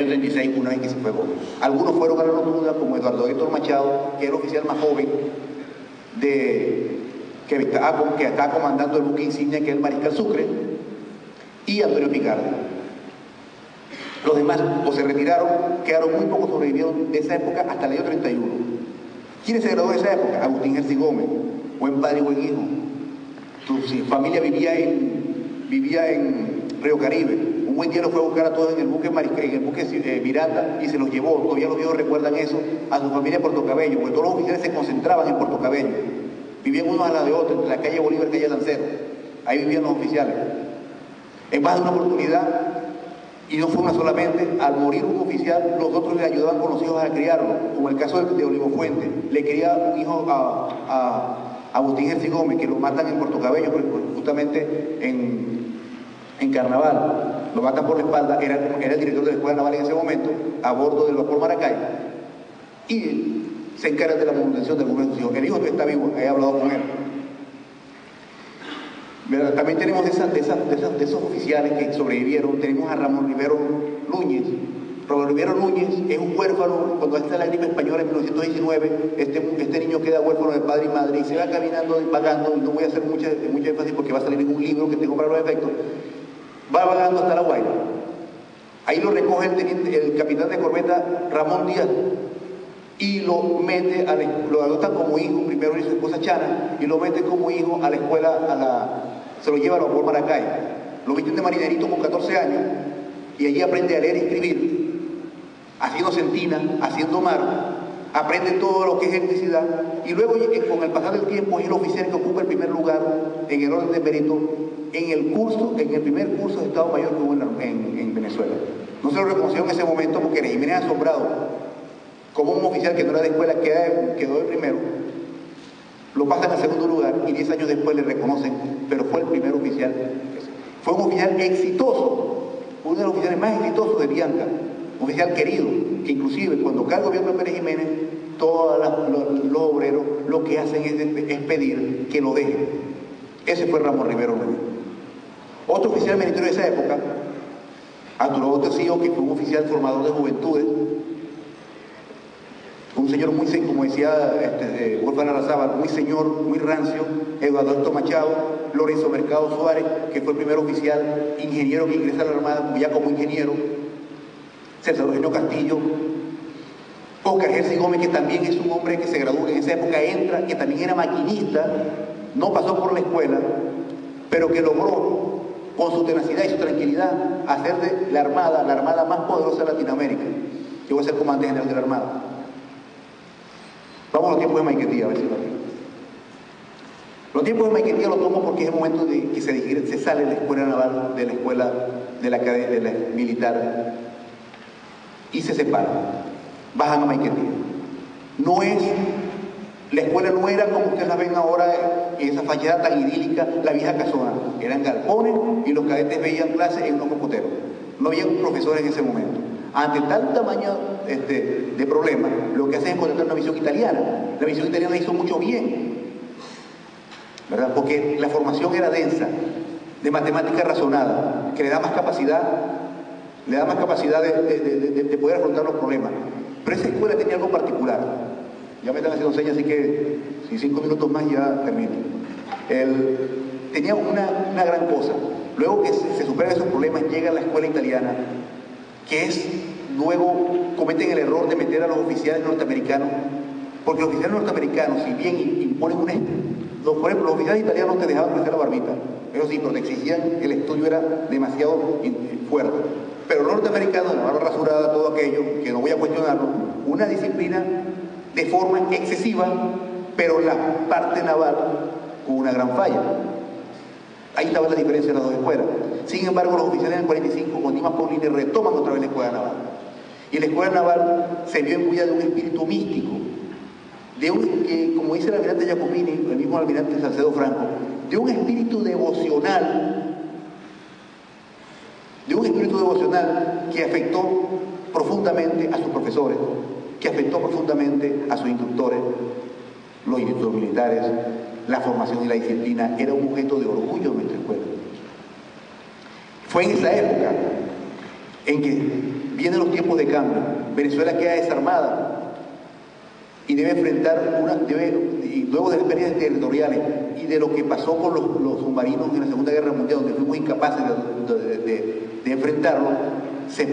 36, una vez que se fue Gómez. Algunos fueron a la rotunda, como Eduardo Héctor Machado, que era el oficial más joven que estaba comandando el buque insignia, que es el Mariscal Sucre, y Antonio Picardi. Los demás o se retiraron, quedaron muy pocos, sobrevivieron de esa época hasta el año 31. ¿Quién se graduó de esa época? Agustín Herzi Gómez, buen padre y buen hijo. Su familia vivía en Río Caribe. Un buen día lo fue a buscar a todos en el buque Miranda y se los llevó. Todavía los viejos recuerdan eso, a su familia en Puerto Cabello, porque todos los oficiales se concentraban en Puerto Cabello. Vivían unos a la de otros, entre la calle Bolívar y calle Lancero. Ahí vivían los oficiales. En más de una oportunidad, y no fue una solamente, al morir un oficial, los otros le ayudaban con los hijos a criarlo, como el caso de Olivo Fuente. Le quería un hijo a Agustín Herzi Gómez, que lo matan en Puerto Cabello, justamente en Carnaval. Lo matan por la espalda, era el director de la Escuela Naval en ese momento, a bordo del vapor Maracay, y se encarga de la manutención del buque. El hijo que está vivo, he hablado con él. También tenemos de esos oficiales que sobrevivieron. Tenemos a Ramón Rivero Núñez. Ramón Rivero Núñez es un huérfano. Cuando está la gripe española en 1919, este niño queda huérfano de padre y madre y se va caminando y vagando, y no voy a hacer mucha énfasis porque va a salir en un libro que tengo para los efectos. Va vagando hasta La Guaira. Ahí lo recoge el capitán de corbeta Ramón Díaz y lo mete, lo adoptan como hijo, primero y su esposa Chana, y lo mete como hijo a la escuela, se lo lleva a vapor Maracay. Lo visten de marinerito con 14 años y allí aprende a leer y escribir, haciendo centina, haciendo mar, aprende todo lo que es electricidad, y luego con el pasar del tiempo es el oficial que ocupa el primer lugar en el orden de mérito en el primer curso de Estado Mayor que hubo en Venezuela. No se lo reconoció en ese momento porque el régimen era asombrado. Como un oficial que no era de escuela quedó de primero, lo pasan al segundo lugar y 10 años después le reconocen, pero fue el primer oficial. Fue un oficial exitoso, uno de los oficiales más exitosos de Bianca, un oficial querido, que inclusive cuando cae el gobierno de Pérez Jiménez, todos los obreros lo que hacen es pedir que lo dejen. Ese fue Ramón Rivero Núñez. Otro oficial militar de esa época, Arturo Otesío, que fue un oficial formador de juventudes, un señor muy, como decía Wolfgang Arrazábal, muy señor, muy rancio. Eduardo Héctor Machado, Lorenzo Mercado Suárez, que fue el primer oficial ingeniero que ingresa a la Armada, ya como ingeniero, César Eugenio Castillo, Oscar Herzi Gómez, que también es un hombre que se graduó en esa época, entra, que también era maquinista, no pasó por la escuela, pero que logró, con su tenacidad y su tranquilidad, hacer de la Armada más poderosa de Latinoamérica. Llegó a ser comandante general de la Armada. Vamos a los tiempos de Maiquetía, a ver si lo tengo. Los tiempos de Maiquetía lo tomo porque es el momento de que se sale de la escuela naval, de la escuela de la militar, y se separan. Bajan a Maiquetía. La escuela no era como ustedes la ven ahora en esa fachada tan idílica, la vieja casona. Eran galpones y los cadetes veían clases en unos cocoteros. No había profesores en ese momento. Ante tal tamaño de problemas, lo que hacen es contratar una misión italiana. La misión italiana hizo mucho bien, ¿verdad? Porque la formación era densa, de matemática razonada, que le da más capacidad de poder afrontar los problemas. Pero esa escuela tenía algo particular. Ya me están haciendo señas, así que si 5 minutos más ya termino. Tenía una gran cosa. Luego que se superan esos problemas, llega a la escuela italiana, que luego cometen el error de meter a los oficiales norteamericanos, porque los oficiales norteamericanos, si bien imponen por ejemplo, los oficiales italianos te dejaban crecer la barbita, eso sí, pero te exigían, el estudio era demasiado fuerte. Pero los norteamericanos, la barba rasurada, todo aquello, que no voy a cuestionarlo, una disciplina de forma excesiva, pero la parte naval con una gran falla. Ahí estaba la diferencia de las dos escuelas. Sin embargo, los oficiales en el 45, con Dimas Paulini, retoman otra vez la escuela naval. Y la escuela naval se vio imbuida de un espíritu místico, como dice el almirante Giacomini, el mismo almirante Salcedo Franco, de un espíritu devocional, que afectó profundamente a sus profesores, que afectó profundamente a sus instructores, los institutos militares. La formación y la disciplina era un objeto de orgullo de nuestra escuela. Fue en esa época en que Vienen los tiempos de cambio. Venezuela queda desarmada y debe enfrentar y luego de las pérdidas territoriales y de lo que pasó con los submarinos en la Segunda Guerra Mundial, donde fuimos incapaces de enfrentarlo, se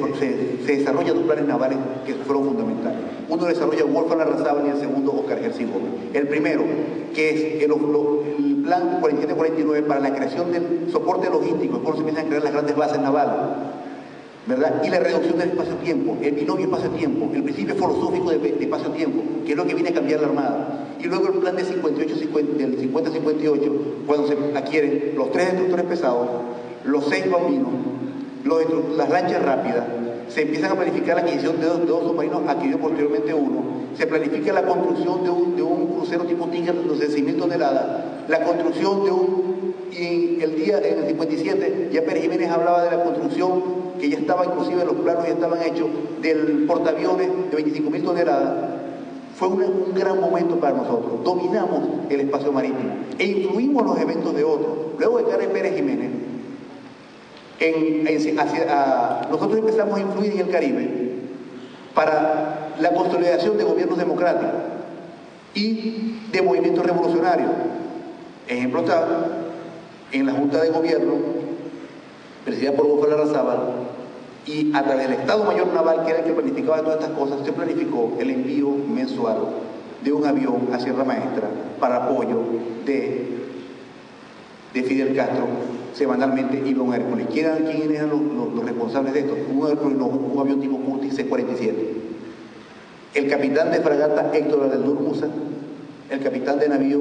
desarrollan dos planes navales que fueron fundamentales. Uno lo desarrolla Wolfgang Larrazábal y el segundo Óscar Hercín Gómez. El primero, que es el plan 47-49 para la creación del soporte logístico, es por eso se empiezan a crear las grandes bases navales, ¿verdad? Y la reducción del espacio-tiempo, el binomio espacio-tiempo, el principio filosófico de espacio-tiempo, que es lo que viene a cambiar la Armada. Y luego el plan del 50-58, cuando se adquieren los 3 destructores pesados, los 6 bambinos, las lanchas rápidas, se empiezan a planificar la adquisición de dos submarinos, adquirió posteriormente uno, se planifica la construcción de un crucero tipo Tiger de 6.000 toneladas, la construcción y en el 57, ya Pérez Jiménez hablaba de la construcción, que ya estaba inclusive los planos ya estaban hechos, del portaaviones de 25.000 toneladas. Fue un gran momento para nosotros. Dominamos el espacio marítimo e influimos en los eventos de otros. Luego de caer Pérez Jiménez, nosotros empezamos a influir en el Caribe para la consolidación de gobiernos democráticos y de movimientos revolucionarios. Ejemplo está en la Junta de Gobierno, presidida por Wolfgang Larrazábal, y a través del Estado Mayor Naval, que era el que planificaba todas estas cosas, se planificó el envío mensual de un avión a Sierra Maestra para apoyo de Fidel Castro. Semanalmente iba un Hércules. ¿Quiénes eran los responsables de esto? Un Hércules, un avión tipo Curtiss C-47. El capitán de fragata Héctor Adeldur Musa, el capitán de navío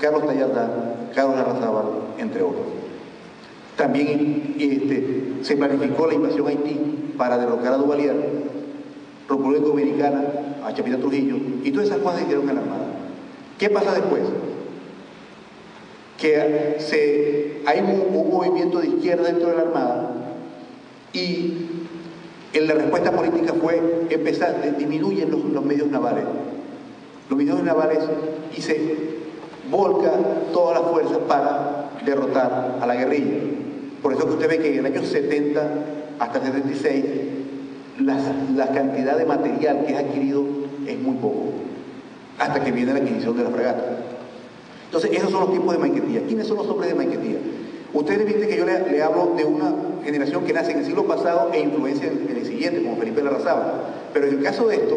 Carlos Tallardá, Carlos Larrazábal, entre otros. También se planificó la invasión a Haití para derrocar a Duvalier, República Dominicana, a Chapita Trujillo, y todas esas cosas se hicieron en la Armada. ¿Qué pasa después? Que hay un movimiento de izquierda dentro de la Armada y la respuesta política fue disminuyen los medios navales. Los medios navales y se volca todas las fuerzas para derrotar a la guerrilla. Por eso que usted ve que en el año 70 hasta el 76 la cantidad de material que es adquirido es muy poco, hasta que viene la adquisición de la fragata. Entonces, esos son los tipos de Maiquetía. ¿Quiénes son los hombres de Maiquetía? Ustedes visten que yo le hablo de una generación que nace en el siglo pasado e influencia en el siguiente, como Felipe Larrazábal. Pero en el caso de esto,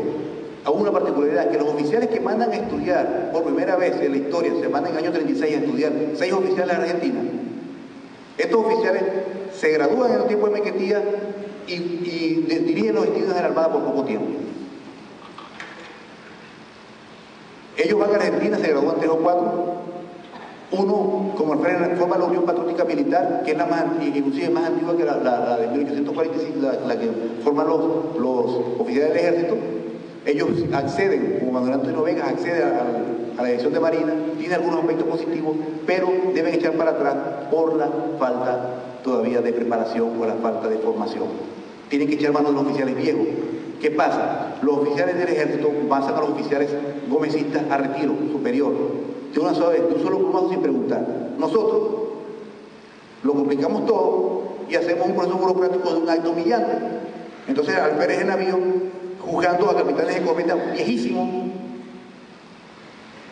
hay una particularidad, que los oficiales que mandan a estudiar por primera vez en la historia, se mandan en el año 36 a estudiar, 6 oficiales de Argentina. Estos oficiales se gradúan en el tiempo de Maiquetía y dirigen los estudios de la Armada por poco tiempo. Ellos van a Argentina, se gradúan 3 o 4. Uno, como forma la Unión Patriótica Militar, que es la más, inclusive más antigua que la de 1845, la que forman los oficiales del ejército. Ellos acceden, como Manuel Antonio Vega, accede a la dirección de Marina, tiene algunos aspectos positivos, pero deben echar para atrás por la falta todavía de preparación o la falta de formación. Tienen que echar mano de los oficiales viejos. ¿Qué pasa? Los oficiales del ejército pasan a los oficiales gomecistas a retiro superior, de una sola vez, de un solo plumazo sin preguntar. Nosotros lo complicamos todo y hacemos un proceso burocrático de un acto humillante. Entonces, alférez en navío, juzgando a capitanes de corbeta viejísimos,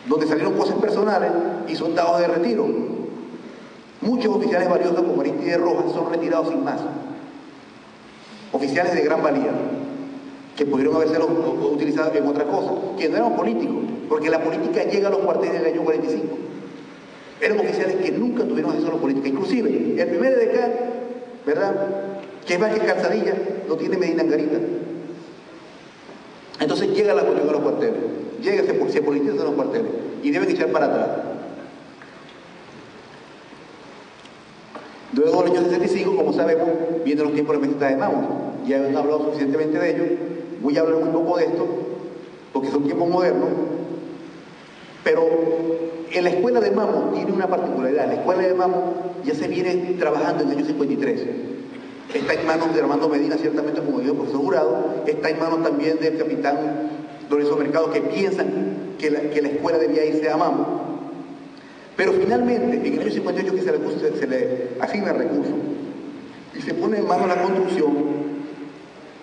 donde salieron cosas personales y son dados de retiro. Muchos oficiales valiosos como Aristides Rojas son retirados sin más. Oficiales de gran valía, que pudieron haberse utilizado en otra cosa, que no eran políticos, porque la política llega a los cuarteles del año 45. Eran oficiales que nunca tuvieron acceso a la política. Inclusive, el primer edecán, ¿verdad?, que es Vázquez Calzadilla, lo tiene Medina Angarita. Entonces llega la cuestión a los cuarteles, se politizan los cuarteles y deben echar para atrás. Luego del año 65, como sabemos, vienen los tiempos de la meseta de Mamos. Ya han hablado suficientemente de ello. Voy a hablar muy poco de esto, porque son tiempos modernos. Pero en la escuela de Mamos tiene una particularidad. La escuela de Mamos ya se viene trabajando en el año 53. Está en manos de Armando Medina, ciertamente, como dijo el profesor Jurado. Está en manos también del capitán Lorenzo Mercado, que piensan que la escuela debía irse a Mamos. Pero finalmente, en el año 58, que se le asigna recursos y se pone en manos la construcción,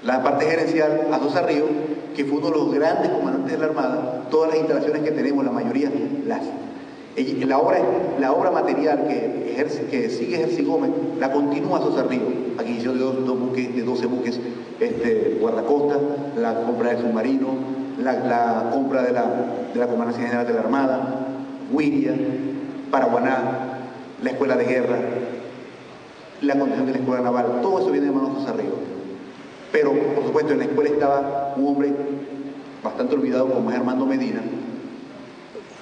la parte gerencial a Sosa Ríos, que fue uno de los grandes comandantes de la Armada. Todas las instalaciones que tenemos, la mayoría, la obra material que sigue Jersey Gómez, la continúa Sosa Ríos. Adquisición de 12 buques guardacostas, la compra del submarino, la compra de la Comandancia General de la Armada, Huiria, Paraguaná, la Escuela de Guerra, la construcción de la Escuela Naval, todo eso viene de manos de Sosa Ríos. Pero, por supuesto, en la escuela estaba un hombre bastante olvidado como es Armando Medina,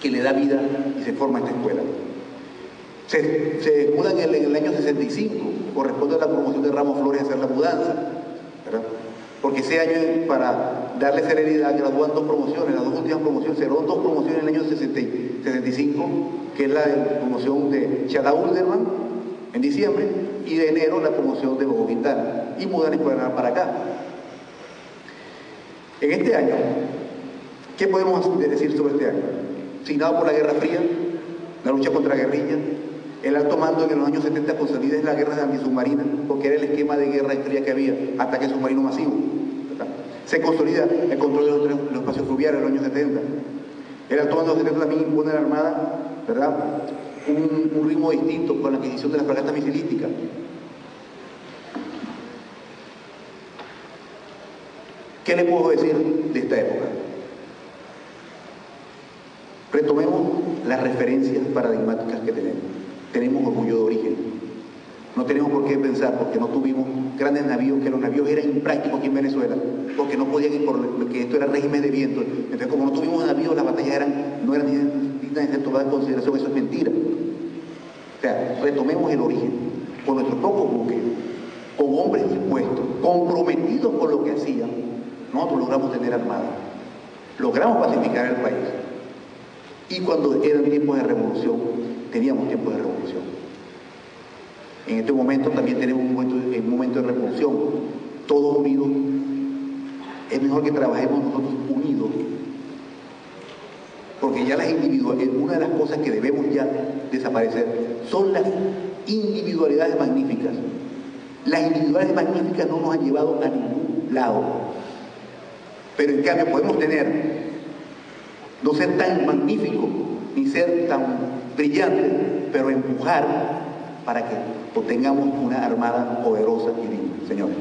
que le da vida y se forma esta escuela. Se mudan en el año 65, corresponde a la promoción de Ramos Flores hacer la mudanza, ¿verdad? Porque ese año, para darle celeridad, gradúan 2 promociones, las 2 últimas promociones, se graduaron 2 promociones en el año 65, que es la promoción de Chada Ulderman en diciembre, y de enero la promoción de Bobo Quintana, y mudan la escuela para acá. En este año, ¿qué podemos decir sobre este año? Signado por la Guerra Fría, la lucha contra guerrillas, el alto mando en los años 70 consolida la guerra antisubmarina, porque era el esquema de guerra fría que había, ataque submarino masivo, ¿verdad? Se consolida el control de los espacios fluviales en los años 70. El alto mando de los 70 también impone a la Armada, ¿verdad?, un ritmo distinto con la adquisición de las fragatas misilísticas. ¿Qué le puedo decir de esta época? Retomemos las referencias paradigmáticas que tenemos. Tenemos orgullo de origen. No tenemos por qué pensar, porque no tuvimos grandes navíos, que los navíos eran imprácticos aquí en Venezuela, porque no podían ir porque esto era régimen de viento. Entonces, como no tuvimos navíos, las batallas no eran dignas de ser tomadas en consideración. Eso es mentira. O sea, retomemos el origen, con nuestros pocos buques, con hombres dispuestos, comprometidos con lo que hacían. Nosotros logramos tener armada, logramos pacificar el país. Y cuando eran tiempos de revolución, teníamos tiempos de revolución. En este momento también tenemos un momento de revolución, todos unidos. Es mejor que trabajemos nosotros unidos, porque ya una de las cosas que debemos ya desaparecer son las individualidades magníficas. Las individualidades magníficas no nos han llevado a ningún lado. Pero en cambio podemos no ser tan magníficos, ni ser tan brillantes, pero empujar para que tengamos una armada poderosa y digna, señores.